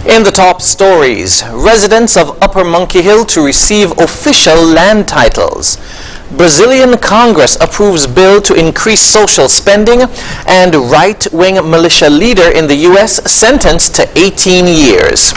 In the top stories, residents of Upper Monkey Hill to receive official land titles. Brazilian Congress approves bill to increase social spending, and right-wing militia leader in the U.S. sentenced to 18 years.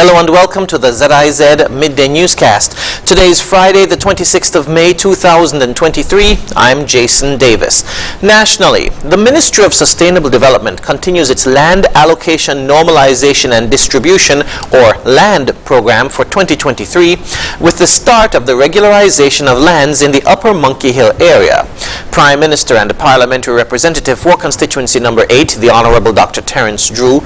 Hello and welcome to the ZIZ Midday Newscast. Today is Friday, the 26th of May, 2023. I'm Jason Davis. Nationally, the Ministry of Sustainable Development continues its Land Allocation Normalization and Distribution, or LAND, program for 2023 with the start of the regularization of lands in the Upper Monkey Hill area. Prime Minister and Parliamentary Representative for Constituency Number 8, the Honorable Dr. Terence Drew,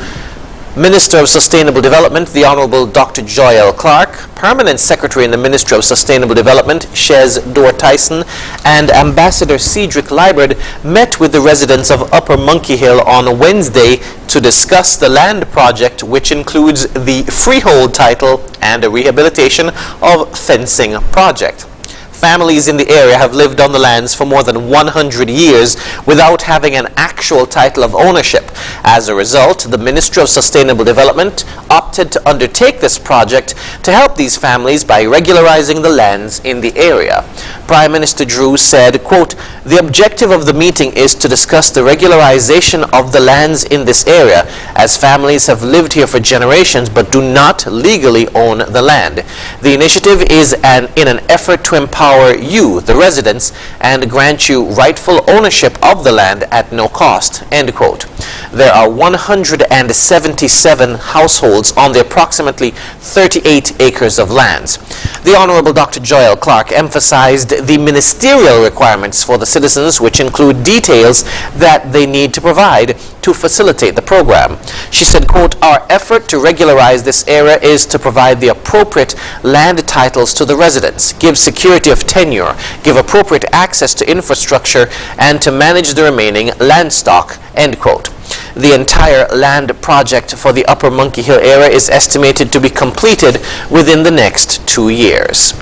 Minister of Sustainable Development, the Honorable Dr. Joel Clark, Permanent Secretary in the Ministry of Sustainable Development, Shez Dorr-Tyson, and Ambassador Cedric Liburd met with the residents of Upper Monkey Hill on Wednesday to discuss the land project, which includes the freehold title and a rehabilitation of fencing project. Families in the area have lived on the lands for more than 100 years without having an actual title of ownership. As a result, the Ministry of Sustainable Development opted to undertake this project to help these families by regularizing the lands in the area. Prime Minister Drew said, quote, "The objective of the meeting is to discuss the regularization of the lands in this area, as families have lived here for generations but do not legally own the land. The initiative is in an effort to empower you, the residents, and grant you rightful ownership of the land at no cost," end quote. There are 177 households on the approximately 38 acres of lands. The Honorable Dr. Joel Clark emphasized the ministerial requirements for the citizens, which include details that they need to provide to facilitate the program. She said, quote, "Our effort to regularize this area is to provide the appropriate land titles to the residents, give security of tenure, give appropriate access to infrastructure, and to manage the remaining land stock," end quote. The entire land project for the Upper Monkey Hill area is estimated to be completed within the next 2 years.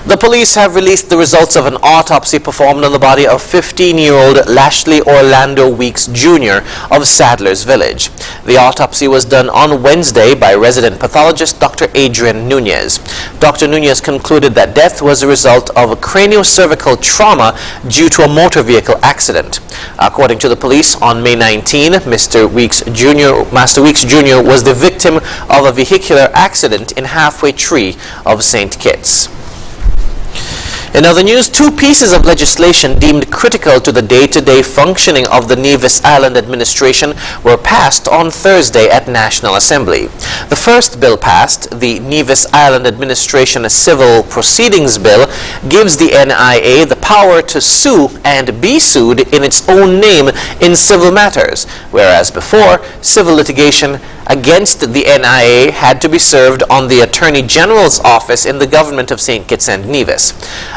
The police have released the results of an autopsy performed on the body of 15-year-old Lashley Orlando Weeks Jr. of Sadler's Village. The autopsy was done on Wednesday by resident pathologist Dr. Adrian Nunez. Dr. Nunez concluded that death was a result of a craniocervical trauma due to a motor vehicle accident. According to the police, on May 19, Master Weeks Jr. was the victim of a vehicular accident in Halfway Tree of St. Kitts. In other news, 2 pieces of legislation deemed critical to the day-to-day functioning of the Nevis Island administration were passed on Thursday at National Assembly. The first bill passed, the Nevis Island Administration Civil Proceedings Bill, gives the NIA the power to sue and be sued in its own name in civil matters, whereas before, civil litigation against the NIA had to be served on the Attorney General's office in the government of St. Kitts and Nevis.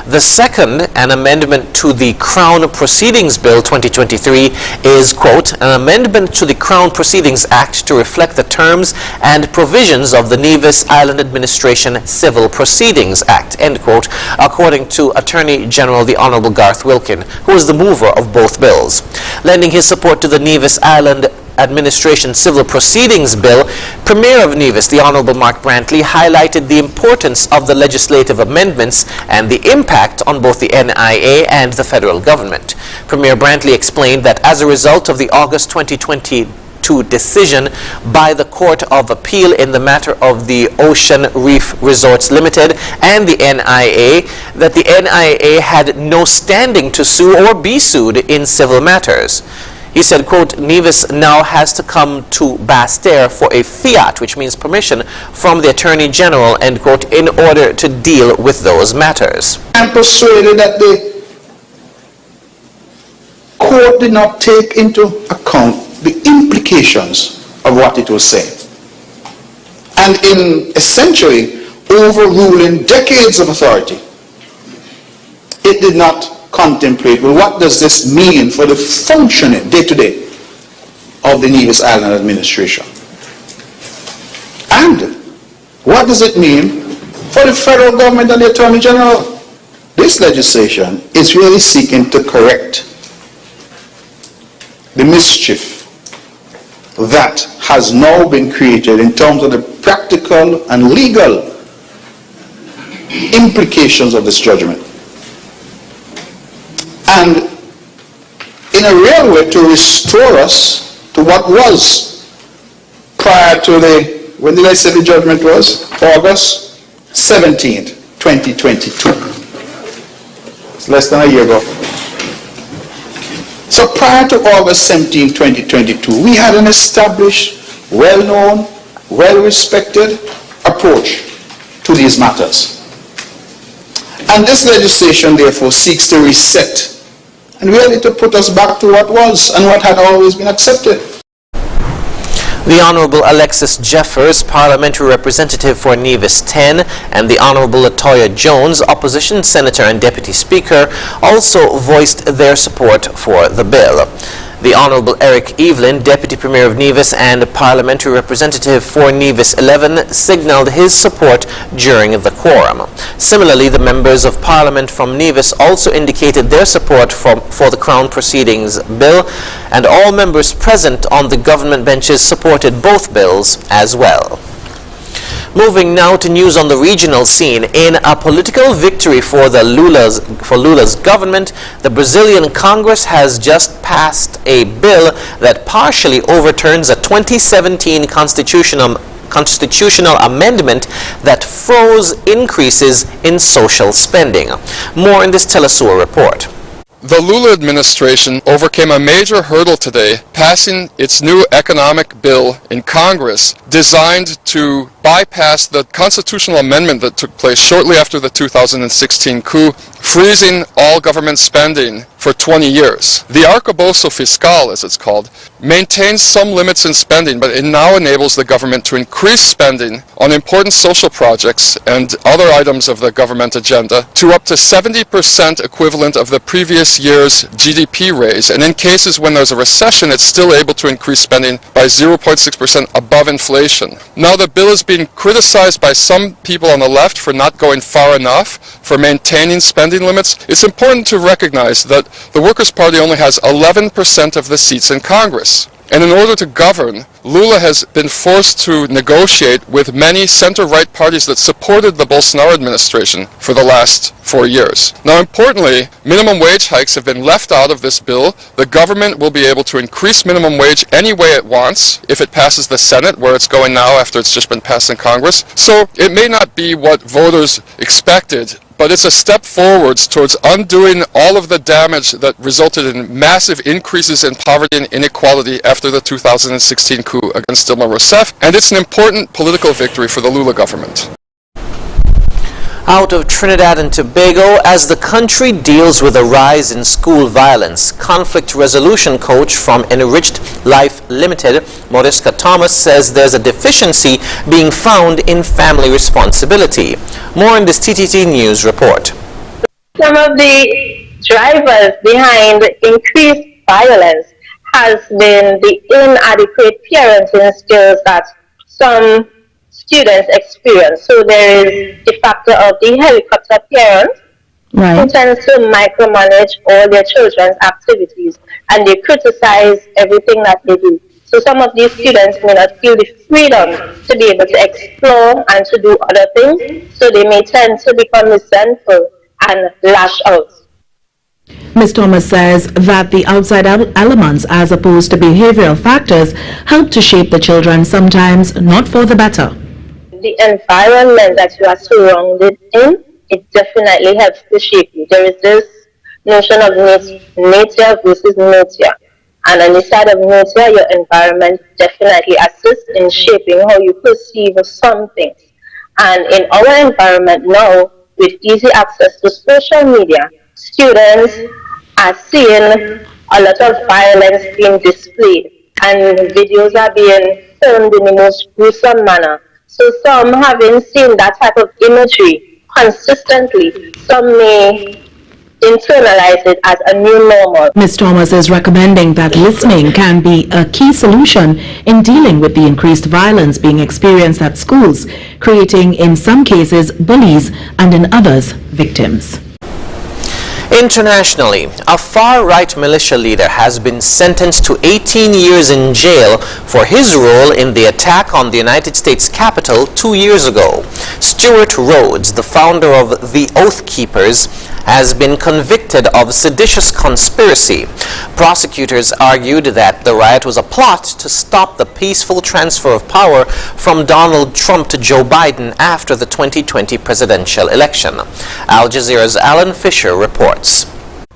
The second, an amendment to the Crown Proceedings Bill 2023, is, quote, "an amendment to the Crown Proceedings Act to reflect the terms and provisions of the Nevis Island Administration Civil Proceedings Act," end quote, according to Attorney General the Honorable Garth Wilkin, who is the mover of both bills. Lending his support to the Nevis Island Administration Civil Proceedings Bill, Premier of Nevis, the Honorable Mark Brantley, highlighted the importance of the legislative amendments and the impact on both the NIA and the federal government. Premier Brantley explained that as a result of the August 2022 decision by the Court of Appeal in the matter of the Ocean Reef Resorts Limited and the NIA, that the NIA had no standing to sue or be sued in civil matters. He said, quote, "Nevis now has to come to Basse-Terre for a fiat, which means permission from the Attorney General," end quote, in order to deal with those matters. I'm persuaded that the court did not take into account the implications of what it was saying. And in essentially overruling decades of authority, it did not contemplate, well, what does this mean for the functioning day-to-day of the Nevis Island administration? And what does it mean for the federal government and the Attorney General? This legislation is really seeking to correct the mischief that has now been created in terms of the practical and legal implications of this judgment. And in a real way to restore us to what was prior to when did I say the judgment was? August 17th, 2022. It's less than a year ago. So prior to August 17, 2022, we had an established, well-known, well-respected approach to these matters. And this legislation, therefore, seeks to reset and really to put us back to what was and what had always been accepted. The Honourable Alexis Jeffers, Parliamentary Representative for Nevis 10, and the Honourable Latoya Jones, Opposition Senator and Deputy Speaker, also voiced their support for the bill. The Honourable Eric Evelyn, Deputy Premier of Nevis and Parliamentary Representative for Nevis 11, signalled his support during the quorum. Similarly, the members of Parliament from Nevis also indicated their support for the Crown Proceedings Bill, and all members present on the government benches supported both bills as well. Moving now to news on the regional scene. In a political victory for Lula's government, the Brazilian Congress has just passed a bill that partially overturns a 2017 constitutional amendment that froze increases in social spending. More in this Telesur report. The Lula administration overcame a major hurdle today, passing its new economic bill in Congress designed to bypass the constitutional amendment that took place shortly after the 2016 coup, freezing all government spending for 20 years. The Arcabouço Fiscal, as it's called, maintains some limits in spending, but it now enables the government to increase spending on important social projects and other items of the government agenda to up to 70% equivalent of the previous year's GDP raise. And in cases when there's a recession, it's still able to increase spending by 0.6% above inflation. Now the bill is being criticized by some people on the left for not going far enough, for maintaining spending limits. It's important to recognize that the Workers' Party only has 11% of the seats in Congress. And in order to govern, Lula has been forced to negotiate with many center-right parties that supported the Bolsonaro administration for the last 4 years. Now, importantly, minimum wage hikes have been left out of this bill. The government will be able to increase minimum wage any way it wants if it passes the Senate, where it's going now after it's just been passed in Congress. So it may not be what voters expected, but it's a step forwards towards undoing all of the damage that resulted in massive increases in poverty and inequality after the 2016 coup against Dilma Rousseff, and it's an important political victory for the Lula government. Out of Trinidad and Tobago, as the country deals with a rise in school violence, conflict resolution coach from Enriched Life Limited, Moriska Thomas, says there's a deficiency being found in family responsibility. More in this TTT News report. Some of the drivers behind increased violence has been the inadequate parenting skills that some students experience. So there is the factor of the helicopter parent, right, who tends to micromanage all their children's activities, and they criticize everything that they do. So some of these students may not feel the freedom to be able to explore and to do other things, so they may tend to become resentful and lash out. Ms. Thomas says that the outside elements, as opposed to behavioral factors, help to shape the children, sometimes not for the better. The environment that you are surrounded in, it definitely helps to shape you. There is this notion of nature versus nurture. And on the side of nature, your environment definitely assists in shaping how you perceive some things. And in our environment now, with easy access to social media, students are seeing a lot of violence being displayed, and videos are being filmed in the most gruesome manner. So some, having seen that type of imagery consistently, some may internalize it as a new normal. Ms. Thomas is recommending that listening can be a key solution in dealing with the increased violence being experienced at schools, creating in some cases bullies and in others victims. Internationally, a far-right militia leader has been sentenced to 18 years in jail for his role in the attack on the United States Capitol 2 years ago. Stuart Rhodes, the founder of the Oath Keepers, has been convicted of seditious conspiracy. Prosecutors argued that the riot was a plot to stop the peaceful transfer of power from Donald Trump to Joe Biden after the 2020 presidential election. Al Jazeera's Alan Fisher reports.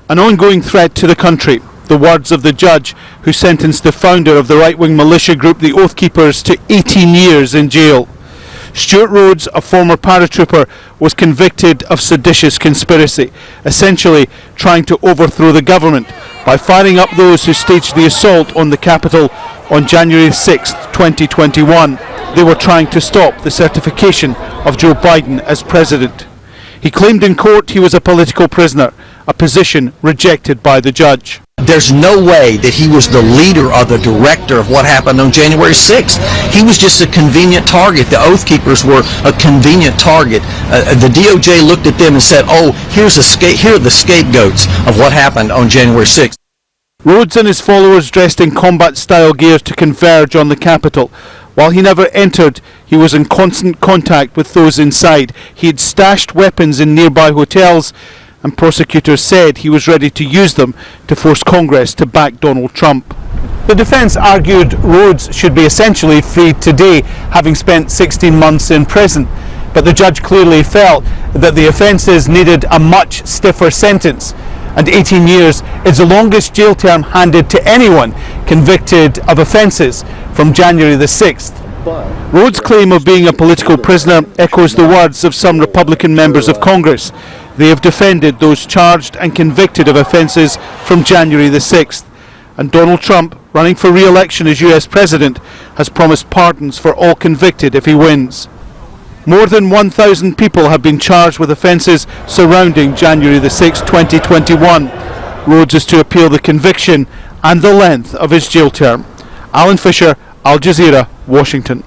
An ongoing threat to the country. The words of the judge who sentenced the founder of the right-wing militia group the Oath Keepers to 18 years in jail. Stuart Rhodes, a former paratrooper, was convicted of seditious conspiracy, essentially trying to overthrow the government by firing up those who staged the assault on the Capitol on January 6, 2021. They were trying to stop the certification of Joe Biden as president. He claimed in court he was a political prisoner, a position rejected by the judge. There's no way that he was the leader or the director of what happened on January 6th. He was just a convenient target. The Oath Keepers were a convenient target. The DOJ looked at them and said, oh, here are the scapegoats of what happened on January 6th. Rhodes and his followers dressed in combat-style gear to converge on the Capitol. While he never entered, he was in constant contact with those inside. He had stashed weapons in nearby hotels, and prosecutors said he was ready to use them to force Congress to back Donald Trump. The defence argued Rhodes should be essentially freed today, having spent 16 months in prison. But the judge clearly felt that the offences needed a much stiffer sentence, and 18 years is the longest jail term handed to anyone convicted of offences from January the 6th. Rhodes' claim of being a political prisoner echoes the words of some Republican members of Congress. They have defended those charged and convicted of offences from January the 6th. And Donald Trump, running for re-election as US President, has promised pardons for all convicted if he wins. More than 1,000 people have been charged with offences surrounding January the 6th, 2021. Rhodes is to appeal the conviction and the length of his jail term. Alan Fisher, Al Jazeera, Washington.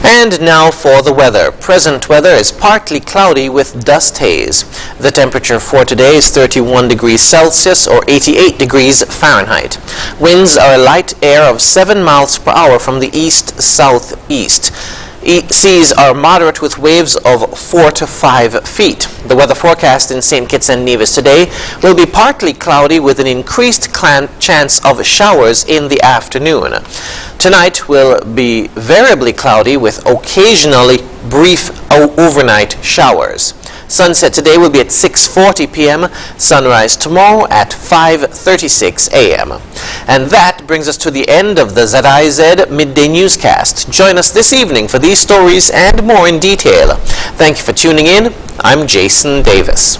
And now for the weather. Present weather is partly cloudy with dust haze. The temperature for today is 31 degrees Celsius or 88 degrees Fahrenheit. Winds are a light air of 7 miles per hour from the east-southeast. Seas are moderate with waves of 4 to 5 feet. The weather forecast in St. Kitts and Nevis today will be partly cloudy with an increased chance of showers in the afternoon. Tonight will be variably cloudy with occasionally brief overnight showers. Sunset today will be at 6:40 p.m., sunrise tomorrow at 5:36 a.m. And that brings us to the end of the ZIZ Midday Newscast. Join us this evening for these stories and more in detail. Thank you for tuning in. I'm Jason Davis.